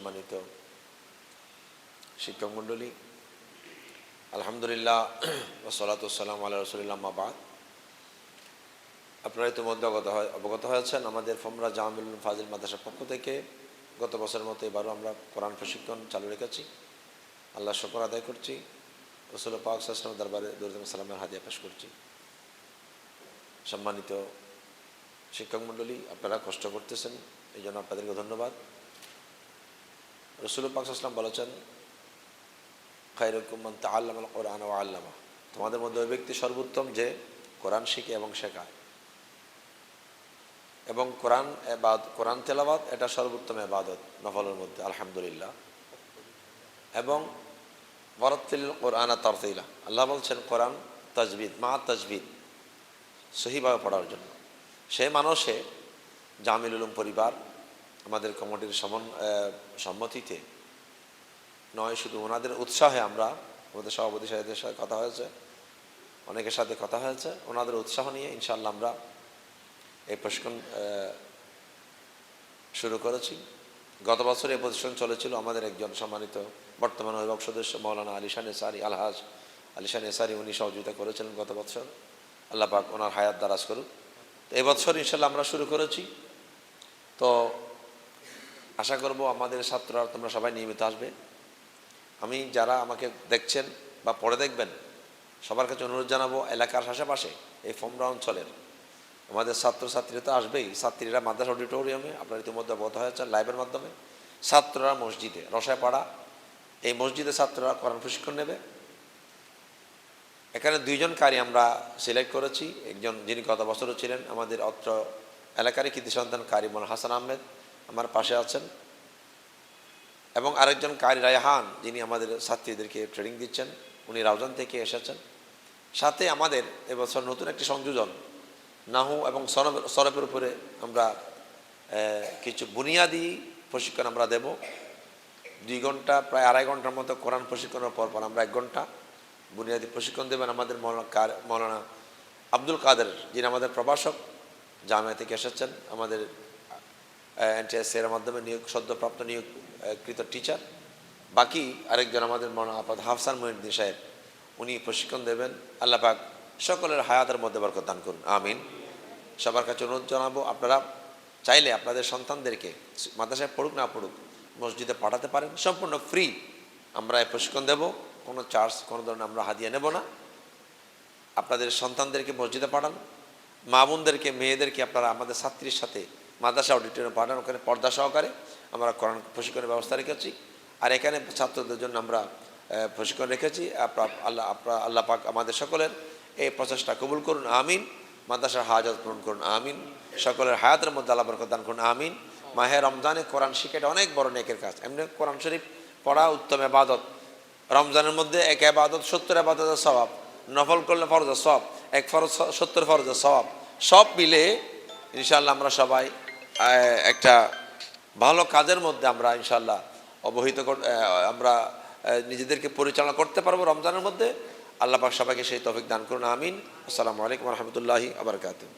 সম্মানিত শিক্ষক মণ্ডলী, আলহামদুলিল্লাহ ওয়াসসালাতু ওয়াসসালামু আলা রাসূলিল্লাহ আম্মা বা'দ। আপনারা ইতিমধ্যে অবগত হয়েছেন আমাদের ফমরা জামিউল উলুম ফাজিল মাদ্রাসার পক্ষ থেকে গত বছরের মতো এবারও আমরা কোরআন প্রশিক্ষণ চালু রেখেছি। আল্লাহ শুকর আদায় করছি, রাসূল পাক সাল্লাল্লাহু আলাইহি ওয়াসাল্লামের দরবারে দরুদ ও সালামের হাদিয়া পেশ করছি। সম্মানিত শিক্ষক মণ্ডলী, আপনারা কষ্ট করতেছেন, এই জন্য আপনাদেরকে ধন্যবাদ। রাসূল পাক সাল্লাল্লাহু আলাইহি ওয়াসাল্লাম বলেছেন, খায়রুকুম মান তাআল্লামাল কুরআন ওয়া আল্লামা, তোমাদের মধ্যে ওই ব্যক্তি সর্বোত্তম যে কোরআন শিখে এবং শেখায়। এবং কোরআন তেলাওয়াত এটা সর্বোত্তম ইবাদত নফলের মধ্যে, আলহামদুলিল্লাহ। এবং ওয়ারাত্তিল কুরআনা তারতিলা, আল্লাহ বলছেন কোরআন তাজবিদ মা তাজবিদ সহিভাবে পড়ার জন্য। সেই মানুষে জামিউল উলুম পরিবার আমাদের কমিটির সম্মতিতে নয়, শুধু ওনাদের উৎসাহে আমরা আমাদের সভাপতি সাহেবদের সাথে কথা হয়েছে, অনেকের সাথে কথা হয়েছে, ওনাদের উৎসাহ নিয়ে ইনশাআল্লাহ আমরা এই প্রশিক্ষণ শুরু করেছি। গত বছর এই প্রশিক্ষণ চলেছিল আমাদের একজন সম্মানিত বর্তমান অভিভাবক সদস্য মৌলানা আলিশান এসারি, আলহাজ আলিশান এসারি, উনি সহযোগিতা করেছিলেন গত বছর। আল্লাহ পাক ওনার হায়াত দারাজ করুক। তো এবছর ইনশাআল্লাহ আমরা শুরু করেছি। তো আশা করব আমাদের ছাত্ররা তোমরা সবাই নিয়মিত আসবে। আমি যারা আমাকে দেখছেন বা পড়ে দেখবেন, সবার কাছে অনুরোধ জানাবো, এলাকার আশেপাশে এই ফমরা অঞ্চলের আমাদের ছাত্রছাত্রীরা তো আসবেই, ছাত্রীরা মাদ্রাসা অডিটোরিয়ামে, আপনার ইতিমধ্যে অবগত হয়েছে লাইভের মাধ্যমে, ছাত্ররা মসজিদে রসায়পাড়া, এই মসজিদে ছাত্ররা কোরআন প্রশিক্ষণ নেবে। এখানে দুইজন কারি আমরা সিলেক্ট করেছি, একজন যিনি গত বছরও ছিলেন আমাদের অত্র এলাকারই কৃতি সন্তান কারি মোহাম্মদ হাসান আহমেদ আমার পাশে আছেন, এবং আরেকজন কারি রায়হান, যিনি আমাদের ছাত্রীদেরকে ট্রেনিং দিচ্ছেন, উনি রাউজান থেকে এসেছেন। সাথে আমাদের এবছর নতুন একটি সংযোজন, নাহু এবং সরফের উপরে আমরা কিছু বুনিয়াদি প্রশিক্ষণ আমরা দেব। 2 ঘন্টা, প্রায় 2.5 ঘন্টার মতো কোরআন প্রশিক্ষণের পর আমরা 1 ঘন্টা বুনিয়াদি প্রশিক্ষণ দেবেন আমাদের মৌলানা আব্দুল কাদের, যিনি আমাদের প্রভাষক জামিয়া থেকে এসেছেন, আমাদের NTSA-এর মাধ্যমে সদ্যপ্রাপ্ত নিয়োগকৃত টিচার। বাকি আরেকজন আমাদের মৌলানা আপাদ হাফসান মঈনুদ্দিন সাহেব, উনি প্রশিক্ষণ দেবেন। আল্লাহ পাক সকলের হায়াতের মধ্যে বরকত দান করুন, আমিন। সবার কাছে অনুরোধ জানাবো, আপনারা চাইলে আপনাদের সন্তানদেরকে মাদ্রাসায় পড়ুক না পড়ুক মসজিদে পাঠাতে পারেন, সম্পূর্ণ ফ্রি আমরা এই প্রশিক্ষণ দেব, কোনো চার্জ, কোনো ধরনের আমরা হাদিয়া নেব না। আপনাদের সন্তানদেরকে মসজিদে পাঠান, মা বোনদেরকে, মেয়েদেরকে আপনারা আমাদের ছাত্রীর সাথে মাদ্রাসা অডিটোরিয়ামে পাঠান, ওখানে পর্দা সহকারে আমরা কোরআন প্রশিক্ষণের ব্যবস্থা রেখেছি। আর এখানে ছাত্রদের জন্য আমরা প্রশিক্ষণ রেখেছি। আল্লাহ পাক আমাদের সকলের এই প্রচেষ্টা কবুল করুন, আমিন। মাদ্রাসার হাজাত পূরণ করুন, আমিন। সকলের হায়াতের মধ্যে আল্লাহ বরকত দান করুন, আমিন। মাহে রমজানে কোরআন শিখা এটা অনেক বড় নেকের কাজ। এমনি কোরআন শরীফ পড়া উত্তম ইবাদত। রমজানের মধ্যে এক ইবাদত 70 ইবাদতের সওয়াব, নফল করলে ফরজের সওয়াব, এক ফরজ 70 ফরজের সওয়াব, সব মিলে ইনশাআল্লাহ আমরা সবাই একটা ভালো কাজের মধ্যে আমরা ইনশাআল্লাহ আমরা নিজেদেরকে পরিচালনা করতে পারবো রমজানের মধ্যে। আল্লাহ পাক সবাইকে সেই তৌফিক দান করুন, আমিন। আসসালামু আলাইকুম ওয়া রাহমাতুল্লাহি ওয়া বারাকাতুহু।